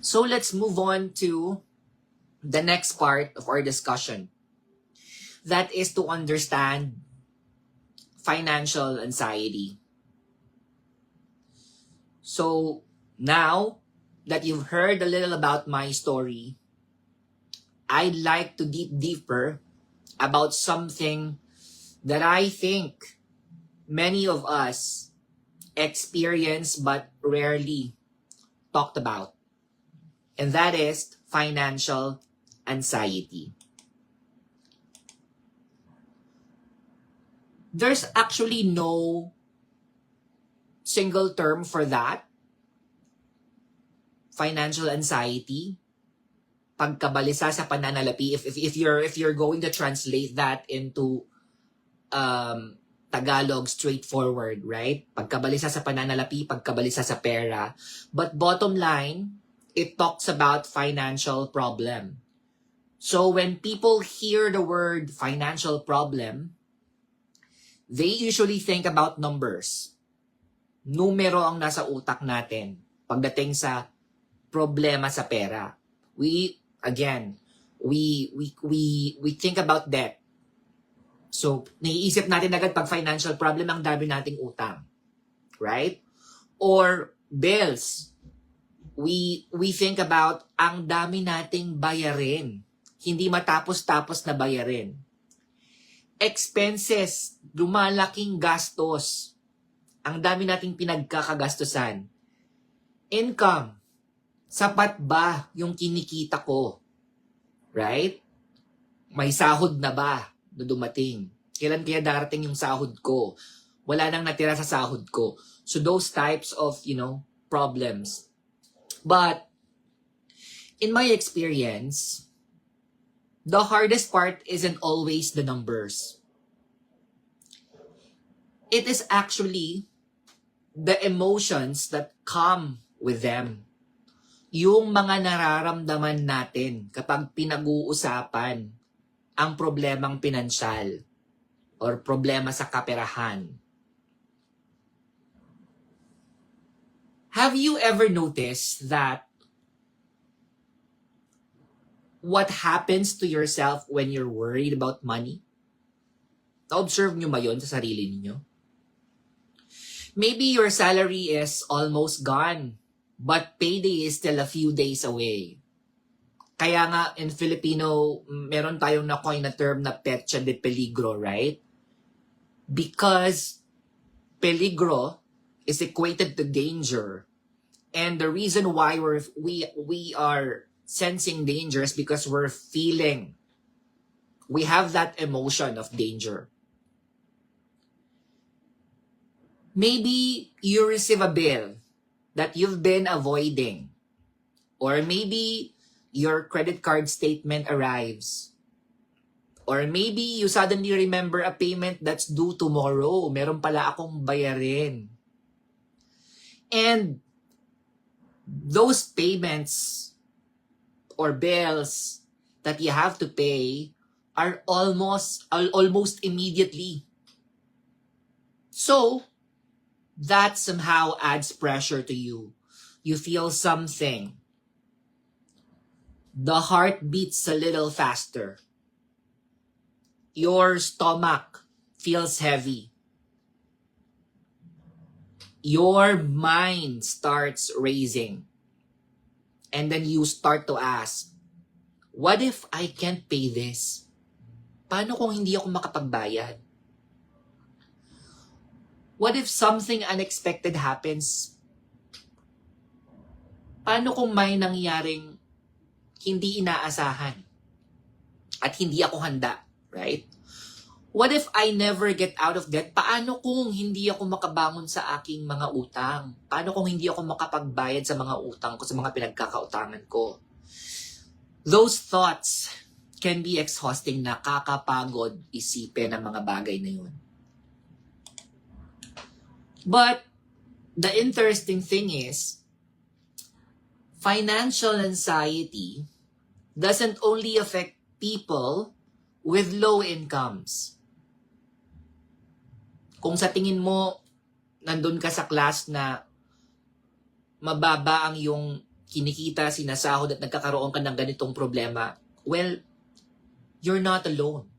So let's move on to the next part of our discussion. That is to understand financial anxiety. So now that you've heard a little about my story, I'd like to dig deeper about something that I think many of us experience but rarely talked about. And that is financial anxiety. There's actually no single term for that. Financial anxiety, pagkabalisa sa pananalapi. If you're going to translate that into Tagalog, straightforward, right? Pagkabalisa sa pananalapi, pagkabalisa sa pera. But bottom line, it talks about financial problem. So when people hear the word financial problem, they usually think about numbers. Numero ang nasa utak natin pagdating sa problema sa pera. We think about debt. So, naiisip natin agad pag financial problem, ang dami nating utang. Right? Or bills. We think about ang dami nating bayarin. Hindi matapos-tapos na bayarin. Expenses, lumalaking gastos. Ang dami nating pinagkakagastusan. Income, sapat ba yung kinikita ko? Right? May sahod na ba na dumating? Kailan kaya darating yung sahod ko? Wala nang natira sa sahod ko. So those types of, problems. But in my experience, the hardest part isn't always the numbers. It is actually the emotions that come with them. Yung mga nararamdaman natin kapag pinag-uusapan ang problemang pinansyal or problema sa kaperahan. Have you ever noticed that what happens to yourself when you're worried about money? Na-observe nyo ba yun sa sarili niyo? Maybe your salary is almost gone, but payday is still a few days away. Kaya nga, in Filipino, meron tayong na-coin na term na petsa de peligro, right? Because peligro is equated to danger. And the reason why we are sensing danger is because we have that emotion of danger. Maybe you receive a bill that you've been avoiding. Or maybe your credit card statement arrives. Or maybe you suddenly remember a payment that's due tomorrow. Meron pala akong bayarin. And those payments or bills that you have to pay are almost immediately. So, that somehow adds pressure to you. You feel something. The heart beats a little faster. Your stomach feels heavy. Your mind starts racing. And then you start to ask, what if I can't pay this? Paano kung hindi ako makapagbayad? What if something unexpected happens? Paano kung may nangyaring hindi inaasahan at hindi ako handa, right? What if I never get out of debt? Paano kung hindi ako makabangon sa aking mga utang? Paano kung hindi ako makapagbayad sa mga utang ko, sa mga pinagkakautangan ko? Those thoughts can be exhausting, nakakapagod isipin ang mga bagay na yun. But the interesting thing is, financial anxiety doesn't only affect people with low incomes. Kung sa tingin mo, nandun ka sa class na mababa ang yung kinikita, sinasahod at nagkakaroon ka ng ganitong problema, well, you're not alone.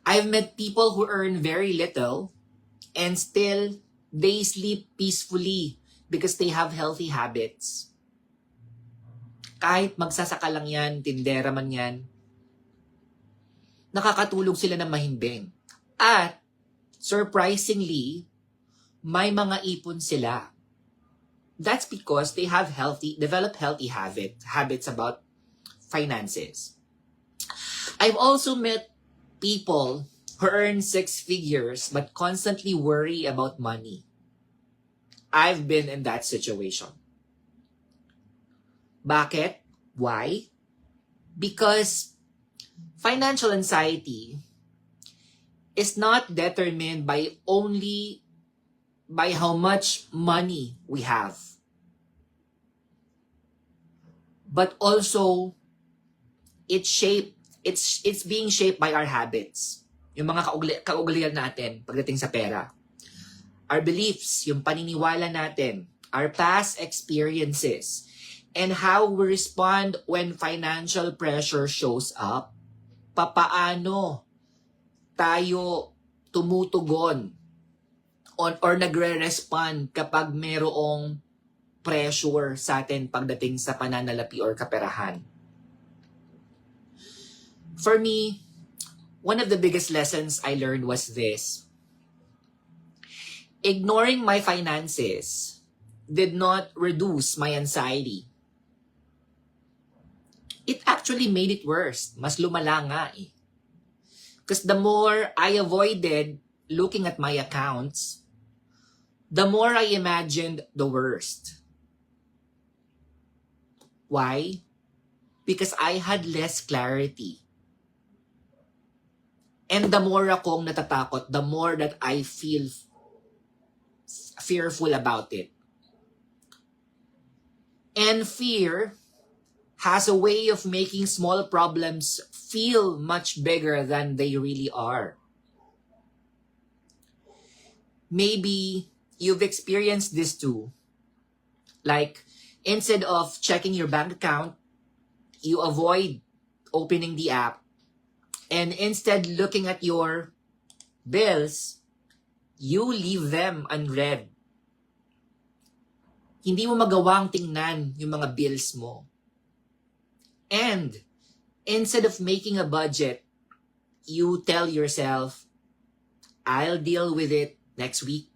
I've met people who earn very little and still they sleep peacefully because they have healthy habits. Kahit magsasaka lang yan, tindera man yan, nakakatulog sila ng mahimbing. At surprisingly, may mga ipon sila. That's because they have developed healthy habits about finances. I've also met people who earn 6 figures but constantly worry about money. I've been in that situation. Bakit? Why? Because financial anxiety is not determined by how much money we have, but also it's being shaped by our habits. Yung mga kaugalian natin pagdating sa pera. Our beliefs, yung paniniwala natin, our past experiences, and how we respond when financial pressure shows up. Papaano tayo tumutugon or nagre-respond kapag merong pressure sa atin pagdating sa pananalapi or kaperahan. For me, one of the biggest lessons I learned was this. Ignoring my finances did not reduce my anxiety. It actually made it worse. Mas lumala nga eh. Because the more I avoided looking at my accounts, the more I imagined the worst. Why? Because I had less clarity. And the more akong natatakot, the more that I feel fearful about it. And fear has a way of making small problems feel much bigger than they really are. Maybe you've experienced this too. Like, instead of checking your bank account, you avoid opening the app. And instead looking at your bills, you leave them unread. Hindi mo magawang tingnan yung mga bills mo. And instead of making a budget, you tell yourself, I'll deal with it next week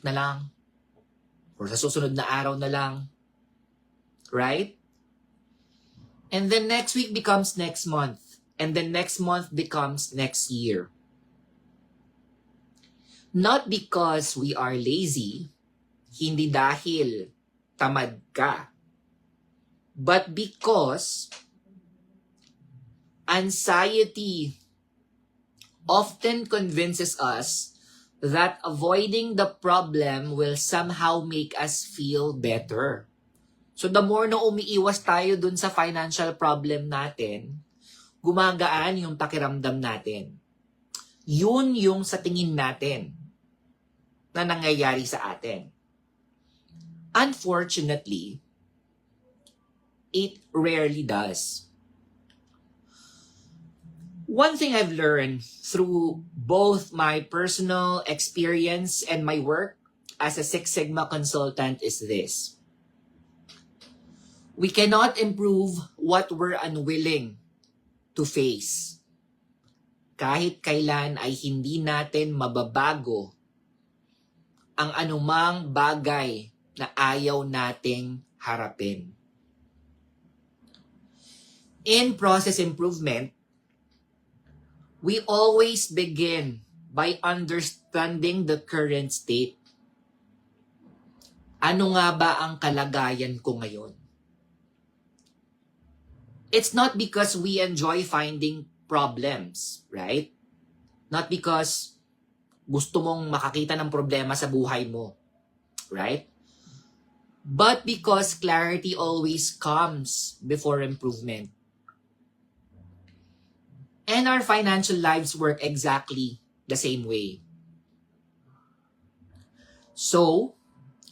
na lang, or sa susunod na araw na lang. Right? And then next week becomes next month. And then next month becomes next year. Not because we are lazy, hindi dahil tamad ka, but because anxiety often convinces us that avoiding the problem will somehow make us feel better. So the more na umiiwas tayo dun sa financial problem natin, gumagaan yung pakiramdam natin. Yun yung sa tingin natin na nangyayari sa atin. Unfortunately, it rarely does. One thing I've learned through both my personal experience and my work as a Six Sigma consultant is this. We cannot improve what we're unwilling to face. Kahit kailan ay hindi natin mababago ang anumang bagay na ayaw nating harapin. In process improvement, we always begin by understanding the current state. Ano nga ba ang kalagayan ko ngayon? It's not because we enjoy finding problems, right? Not because gusto mong makakita ng problema sa buhay mo, right? But because clarity always comes before improvement. And our financial lives work exactly the same way. So,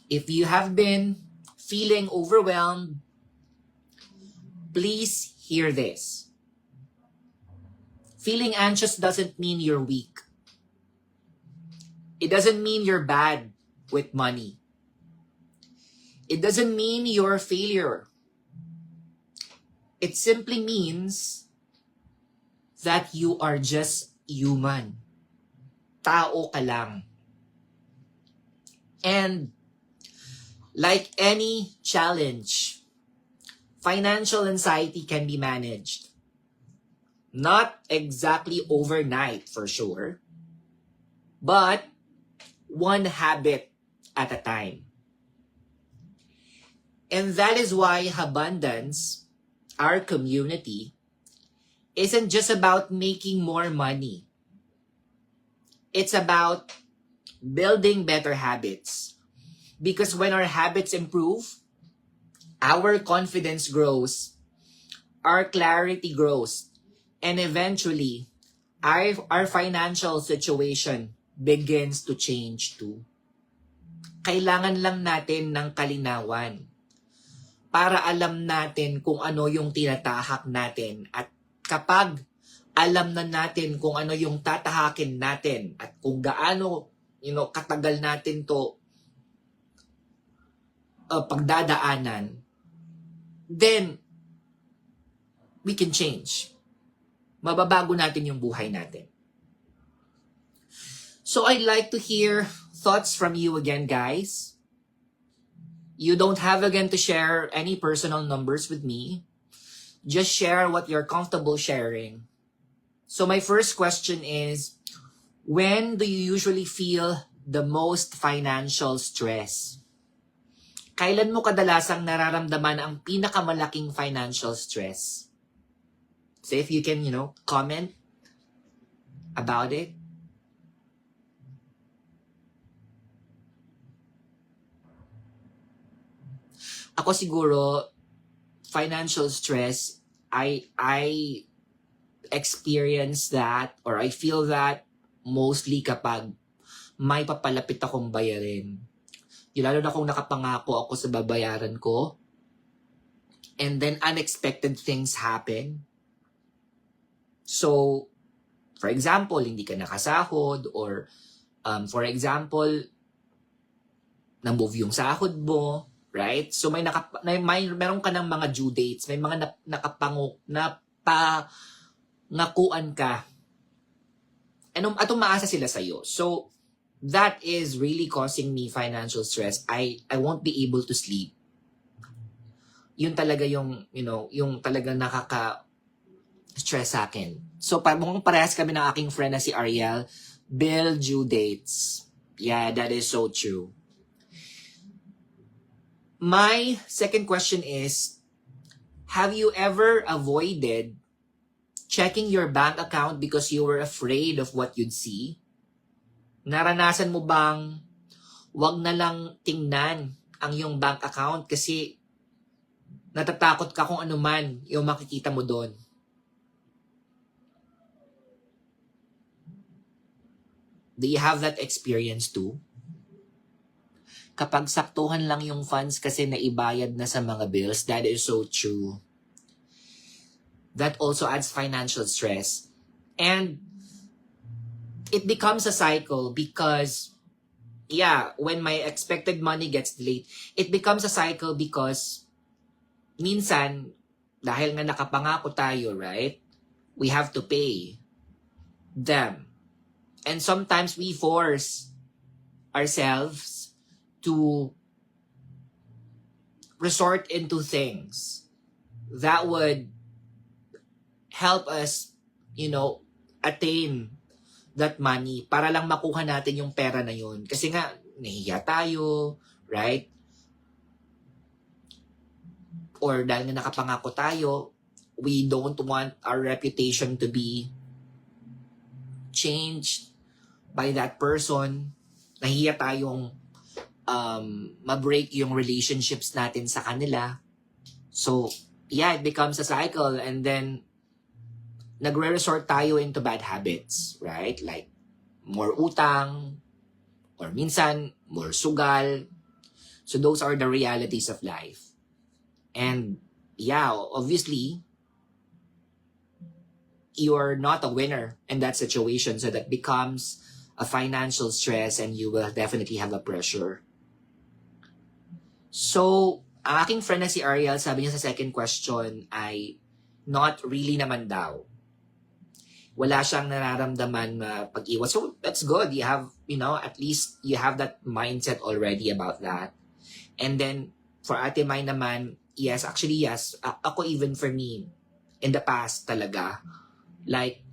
if you have been feeling overwhelmed, please hear this. Feeling anxious doesn't mean you're weak. It doesn't mean you're bad with money. It doesn't mean you're a failure. It simply means that you are just human. Tao ka lang. And like any challenge, financial anxiety can be managed. Not exactly overnight for sure, but one habit at a time. And that is why Habundance, our community, isn't just about making more money. It's about building better habits. Because when our habits improve, our confidence grows, our clarity grows, and eventually, our financial situation begins to change too. Kailangan lang natin ng kalinawan para alam natin kung ano yung tinatahak natin. At kapag alam na natin kung ano yung tatahakin natin at kung gaano katagal natin to pagdadaanan, then we can change. Mababago natin yung buhay natin. So I'd like to hear thoughts from you again, guys. You don't have again to share any personal numbers with me. Just share what you're comfortable sharing. So my first question is, when do you usually feel the most financial stress? Kailan mo kadalasang nararamdaman ang pinakamalaking financial stress? So if you can, comment about it. Ako siguro, financial stress, I experience that or I feel that mostly kapag may papalapit akong bayarin. Lalo na kung nakapangako ako sa babayaran ko and then unexpected things happen. So, for example, hindi ka nakasahod or for example, na-move yung sahod mo, right? So meron ka ng mga due dates, may mga napangakuan ka. At umaasa sila sa'yo. So, that is really causing me financial stress. I won't be able to sleep. Yun talaga yung talaga nakaka-stress sa akin. So, mukhang parehas kami ng aking friend na si Ariel, bill due dates. Yeah, that is so true. My second question is, have you ever avoided checking your bank account because you were afraid of what you'd see? Naranasan mo bang wag na lang tingnan ang iyong bank account kasi natatakot ka kung ano man yung makikita mo doon? Do you have that experience too? Kapag saktuhan lang yung funds kasi naibayad na sa mga bills, that is so true. That also adds financial stress. And it becomes a cycle because, when my expected money gets delayed, it becomes a cycle because minsan, dahil nga nakapangako tayo, right? We have to pay them. And sometimes we force ourselves to resort into things that would help us, attain that money para lang makuha natin yung pera na yun. Kasi nga, nahiya tayo, right? Or dahil nga nakapangako tayo, we don't want our reputation to be changed by that person. Nahiya tayong ma-break yung relationships natin sa kanila. So, it becomes a cycle and then nagre-resort tayo into bad habits, right? Like, more utang, or minsan, more sugal, So those are the realities of life. And yeah, obviously, you're not a winner in that situation. So that becomes a financial stress and you will definitely have a pressure. So, ang aking friend na si Ariel, sabi niya sa second question ay not really naman daw. Wala siyang nararamdaman na pag-iwas. So, that's good. You have, at least you have that mindset already about that. And then, for Ate Mai naman, yes, actually yes. Ako even for me, in the past talaga, like,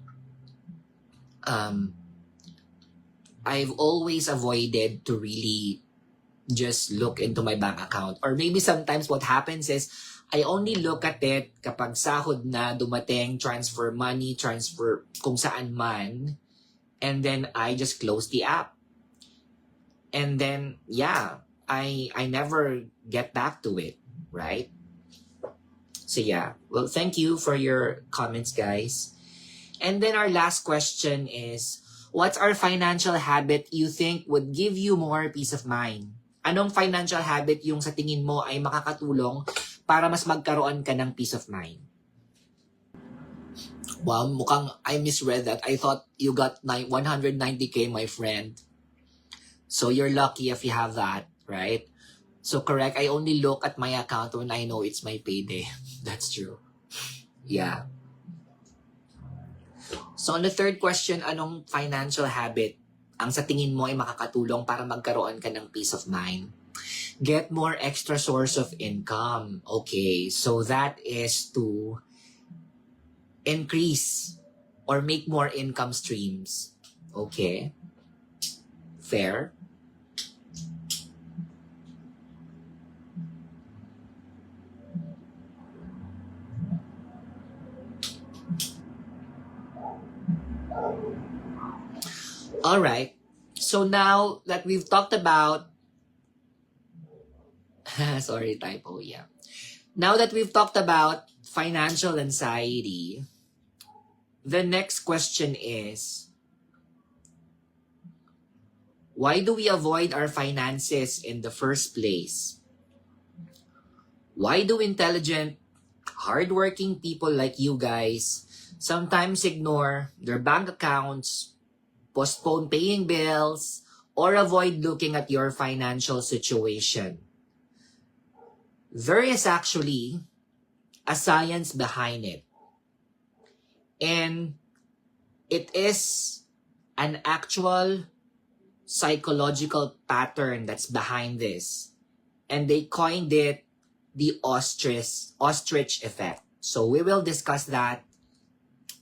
I've always avoided to really just look into my bank account. Or maybe sometimes what happens is, I only look at it kapag sahod na dumating, transfer money, transfer kung saan man, and then I just close the app. And then, yeah, I never get back to it, right? So yeah, well, thank you for your comments, guys. And then our last question is, what's our financial habit you think would give you more peace of mind? Anong financial habit yung sa tingin mo ay makakatulong para mas magkaroon ka ng peace of mind? Wow, mukhang I misread that. I thought you got 190K, my friend. So you're lucky if you have that, right? So correct, I only look at my account when I know it's my payday. That's true. Yeah. So on the third question, anong financial habit ang sa tingin mo ay makakatulong para magkaroon ka ng peace of mind? Get more extra source of income. Okay, so that is to increase or make more income streams. Okay, fair. All right. So now that we've talked about sorry, typo, yeah. Now that we've talked about financial anxiety, the next question is, why do we avoid our finances in the first place? Why do intelligent, hardworking people like you guys sometimes ignore their bank accounts, postpone paying bills, or avoid looking at your financial situation? There is actually a science behind it. And it is an actual psychological pattern that's behind this. And they coined it the ostrich effect. So we will discuss that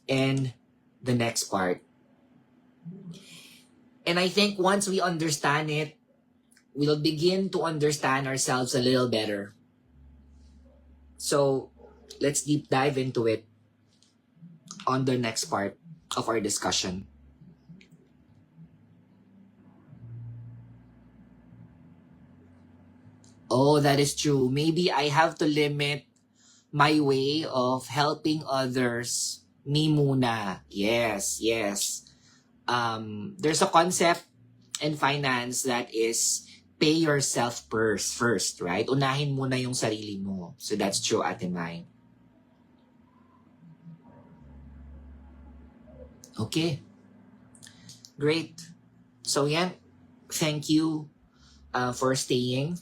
in the next part. And I think once we understand it, we'll begin to understand ourselves a little better. So let's deep dive into it on the next part of our discussion. Oh, that is true. Maybe I have to limit my way of helping others. Me muna. Yes, yes. There's a concept in finance that is pay yourself first, right? Unahin muna yung sarili mo. So that's true, Ate Mai. Okay. Great. So yan, thank you for staying.